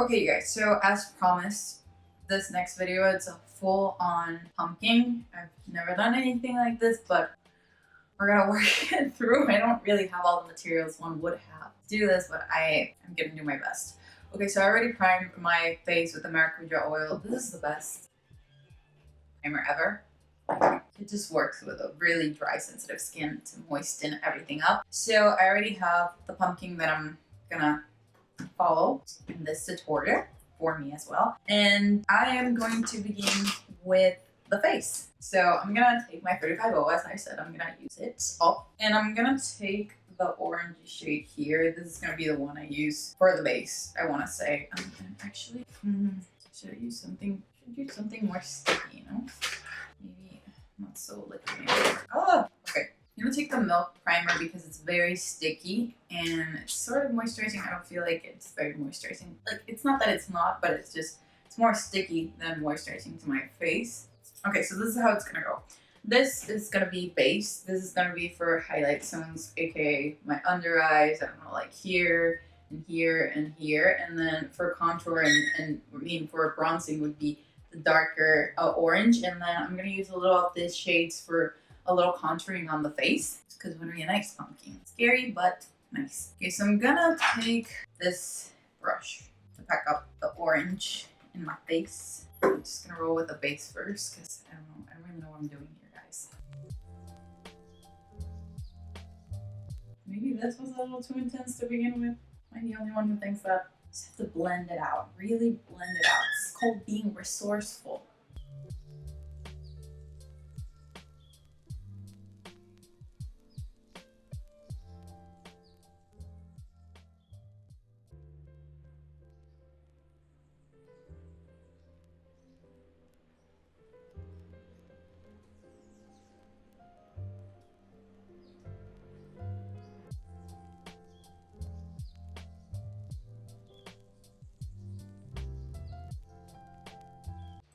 Okay, you guys, so as promised, this next video, it's a full-on pumpkin. I've never done anything like this, but we're gonna work it through. I don't really have all the materials one would have to do this, but I am gonna do my best. Okay, so I already primed my face with the maracuja oil. This is the best primer ever. It just works with a really dry, sensitive skin to moisten everything up. So I already have the pumpkin that I'm gonna follow in this tutorial for me as well. And I am going to begin with the face. So I'm gonna take my 35O, as I said, I'm gonna use it up. And I'm gonna take the orange shade here. This is gonna be the one I use for the base, I wanna say. Actually, should I use something, more sticky, you know? Maybe not so liquidy. Oh, okay. I'm gonna take the milk primer because it's very sticky and it's sort of moisturizing. I don't feel like it's very moisturizing. Like, it's not that it's not, but it's just, it's more sticky than moisturizing to my face. Okay, so this is how it's gonna go. This is gonna be base. This is gonna be for highlight zones, aka my under eyes, I don't know, like here and here and here. And then for contour and for bronzing would be the darker orange. And then I'm gonna use a little of these shades for a little contouring on the face because it would be a nice pumpkin. Scary, but nice. Okay, so I'm gonna take this brush to pack up the orange in my face. I'm just gonna roll with the base first because I don't really know what I'm doing here, guys. Maybe this was a little too intense to begin with. Am I the only one who thinks that? Just have to blend it out, really blend it out. It's called being resourceful.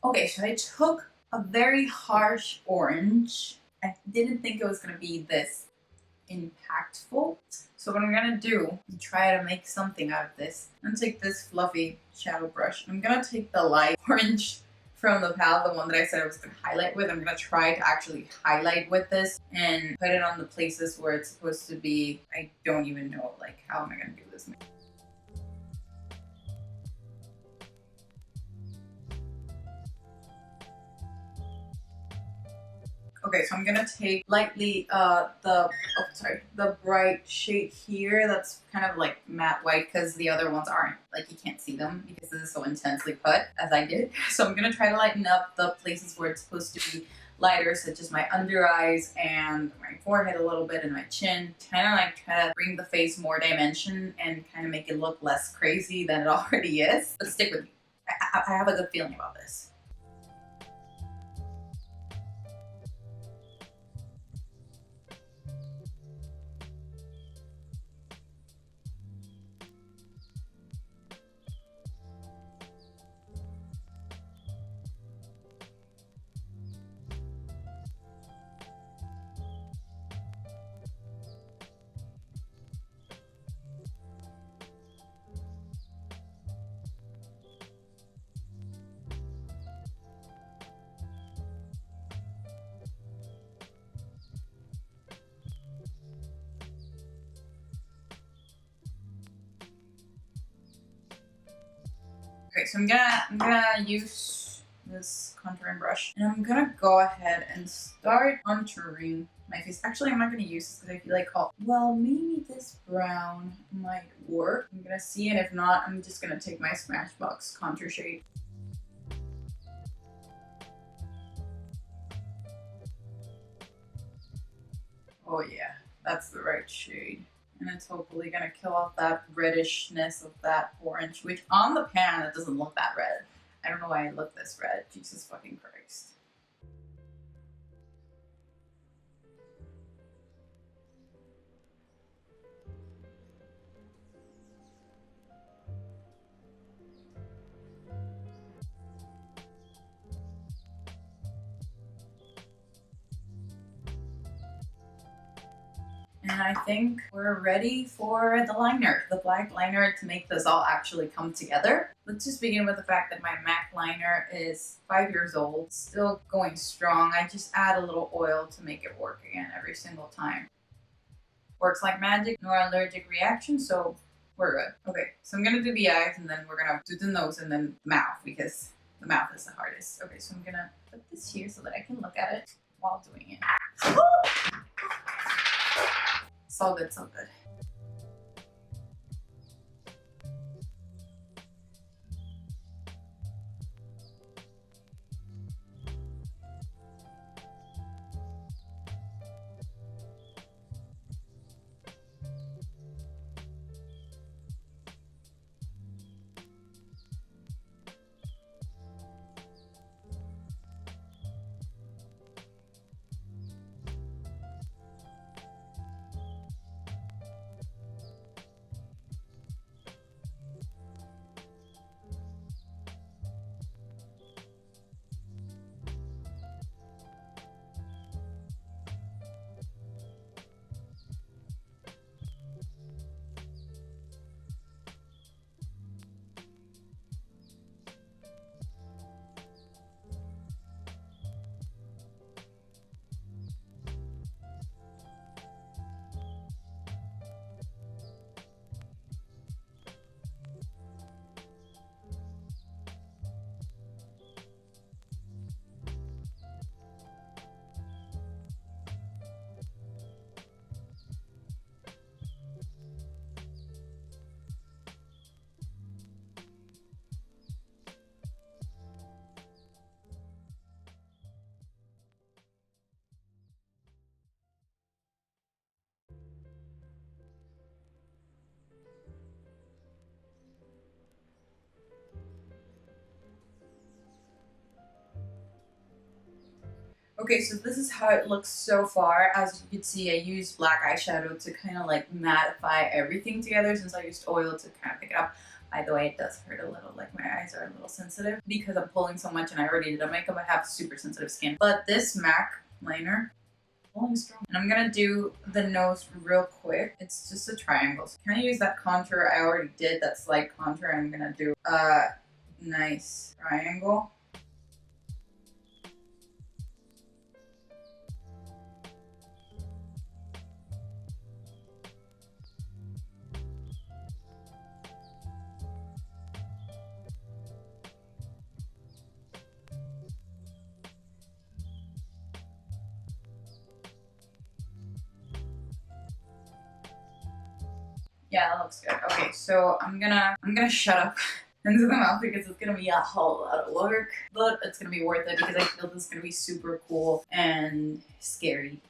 Okay, so I took a very harsh orange. I didn't think it was gonna be this impactful. So what I'm gonna do is try to make something out of this. I'm gonna take this fluffy shadow brush. I'm gonna take the light orange from the palette, the one that I said I was gonna highlight with. I'm gonna try to actually highlight with this and put it on the places where it's supposed to be. I don't even know, like, how am I gonna do this? Okay, so I'm gonna take lightly the bright shade here that's kind of like matte white because the other ones aren't, like, you can't see them because this is so intensely put as I did. So I'm gonna try to lighten up the places where it's supposed to be lighter, such as my under eyes and my forehead a little bit and my chin. Kind of like try to bring the face more dimension and kind of make it look less crazy than it already is. But stick with me. I have a good feeling about this. Okay, so I'm gonna use this contouring brush and I'm gonna go ahead and start contouring my face. Actually, I'm not gonna use this because I feel like, oh, well, maybe this brown might work. I'm gonna see, and if not, I'm just gonna take my Smashbox contour shade. Oh yeah, that's the right shade. And it's hopefully gonna kill off that reddishness of that orange, which on the pan, it doesn't look that red. I don't know why it looked this red. Jesus fucking Christ. And And I think we're ready for the liner, the black liner, to make this all actually come together. Let's just begin with the fact that my MAC liner is 5 years old, still going strong. I just add a little oil to make it work again every single time. Works like magic, no allergic reaction, so we're good. Okay, so I'm gonna do the eyes and then we're gonna do the nose and then mouth because the mouth is the hardest. Okay, so I'm gonna put this here so that I can look at it while doing it. So good, so good. Okay, so this is how it looks so far. As you can see, I used black eyeshadow to kind of like mattify everything together since I used oil to kind of pick it up. By the way, it does hurt a little, like my eyes are a little sensitive because I'm pulling so much and I already did a makeup. I have super sensitive skin. But this MAC liner, pulling strong. And I'm gonna do the nose real quick. It's just a triangle. So can I use that contour I already did, that slight contour? I'm gonna do a nice triangle. Yeah, that looks good. Okay, so I'm gonna shut up into the mouth because it's gonna be a whole lot of work, but it's gonna be worth it because I feel this is gonna be super cool and scary.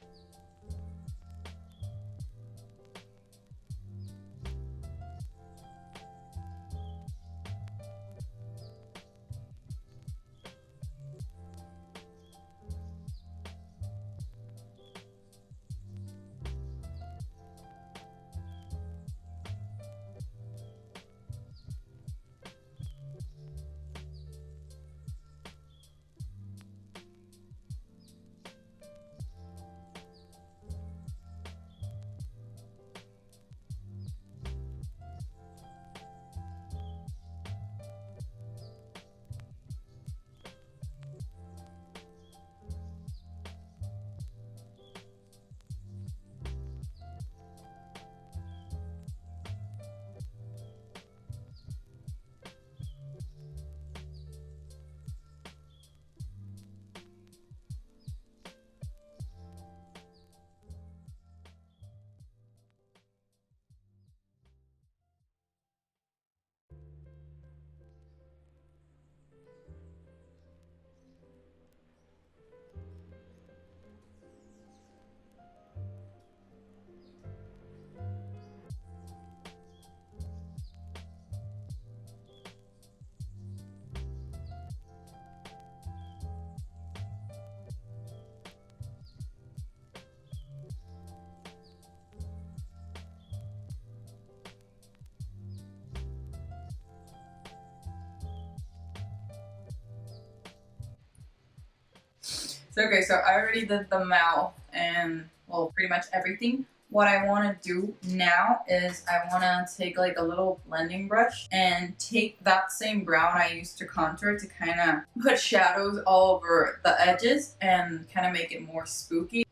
So okay, so I already did the mouth and, well, pretty much everything. what I want to do now is I want to take like a little blending brush and take that same brown I used to contour to kind of put shadows all over the edges and kind of make it more spooky.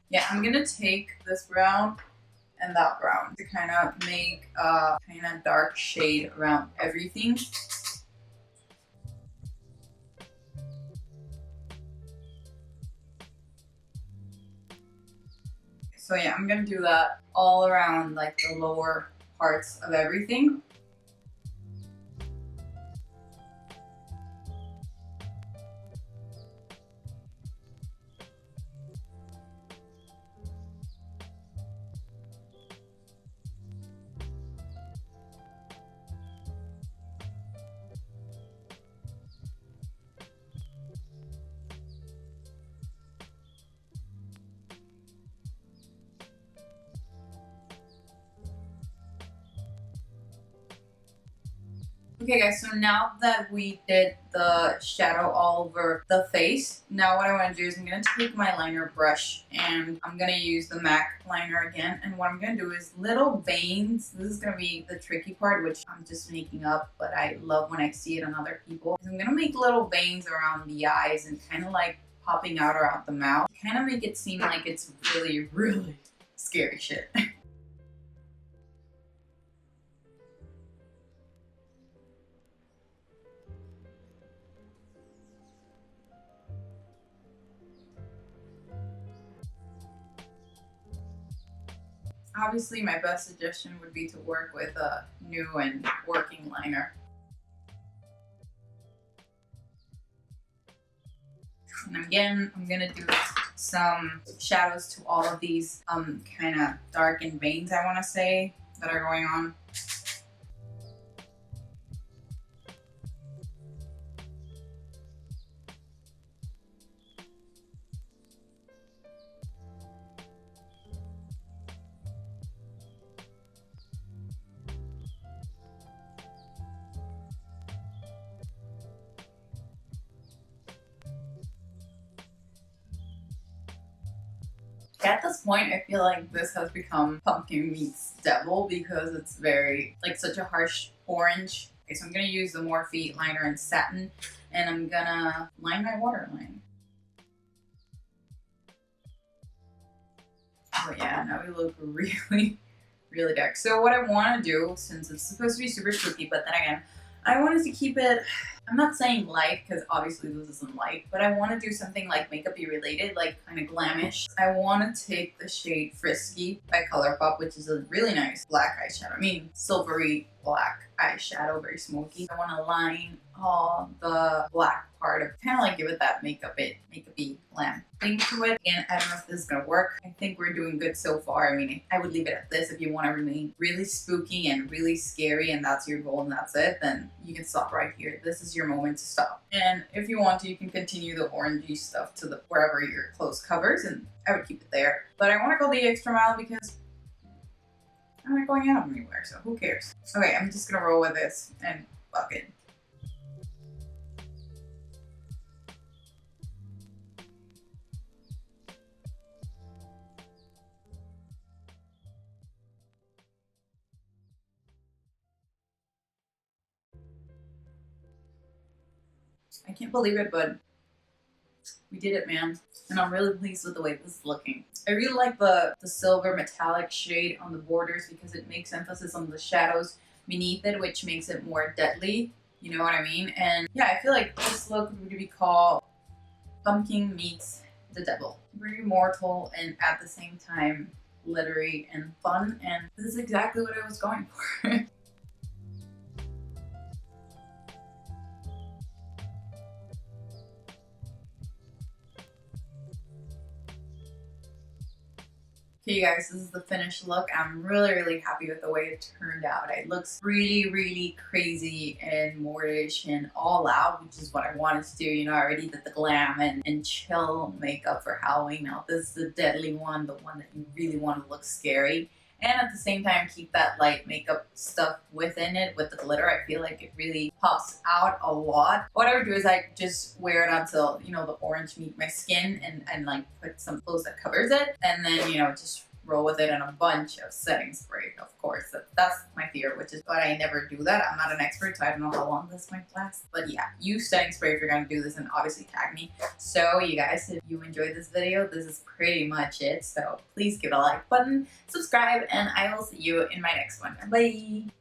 Yeah, I'm gonna take this brown and that brown to kind of make a kind of dark shade around everything. So yeah, I'm gonna do that all around like the lower parts of everything. Okay guys, so now that we did the shadow all over the face, now what I want to do is I'm going to take my liner brush and I'm going to use the MAC liner again. And what I'm going to do is little veins. This is going to be the tricky part, which I'm just making up, but I love when I see it on other people. I'm going to make little veins around the eyes and kind of like popping out around the mouth. Kind of make it seem like it's really, really scary shit. Obviously, my best suggestion would be to work with a new and working liner. And again, I'm gonna do some shadows to all of these kind of darkened veins, I want to say, that are going on. At this point, I feel like this has become pumpkin meets devil because it's very, like, such a harsh orange. Okay, so I'm going to use the Morphe liner in satin, and I'm going to line my waterline. Oh yeah, now we look really, really dark. So what I want to do, since it's supposed to be super spooky, but then again, I wanted to keep it, I'm not saying light because obviously this isn't light, but I want to do something like makeup-y related, like kind of glamish. I want to take the shade Friskie by Colourpop, which is a really nice black eyeshadow. I mean, silvery black eyeshadow, very smoky. I want to line all the black part of, kind of like give it that makeup-y glam thing to it. Again, I don't know if this is gonna work. I think we're doing good so far. I mean, I would leave it at this. If you want to remain really spooky and really scary and that's your goal and that's it, then you can stop right here. This is your moment to stop. And if you want to, you can continue the orangey stuff to the wherever your close covers, and I would keep it there. But I want to go the extra mile because I'm not going out anywhere, so who cares? Okay, I'm just gonna roll with this and fuck it. I can't believe it, but we did it, man. And I'm really pleased with the way this is looking. I really like the silver metallic shade on the borders because it makes emphasis on the shadows beneath it, which makes it more deadly. You know what I mean? And yeah, I feel like this look would be called Pumpkin Meets the Devil. Very mortal and at the same time glittery and fun. And this is exactly what I was going for. Okay, you guys, this is the finished look. I'm really, really happy with the way it turned out. It looks really, really crazy and mortish and all out, which is what I wanted to do. You know, I already did the glam and chill makeup for Halloween. Now this is the deadly one, the one that you really want to look scary. and at the same time keep that light makeup stuff within it with the glitter. I feel like it really pops out a lot. What I would do is I just wear it until, you know, the orange meet my skin and like put some clothes that covers it, and then, you know, just roll with it in a bunch of setting spray, of course. That's my fear, which is why I never do that. I'm not an expert, so I don't know how long this might last. But yeah, use setting spray if you're going to do this, and obviously tag me. So you guys, if you enjoyed this video, this is pretty much it. So please give it a like button, subscribe, and I will see you in my next one. Bye!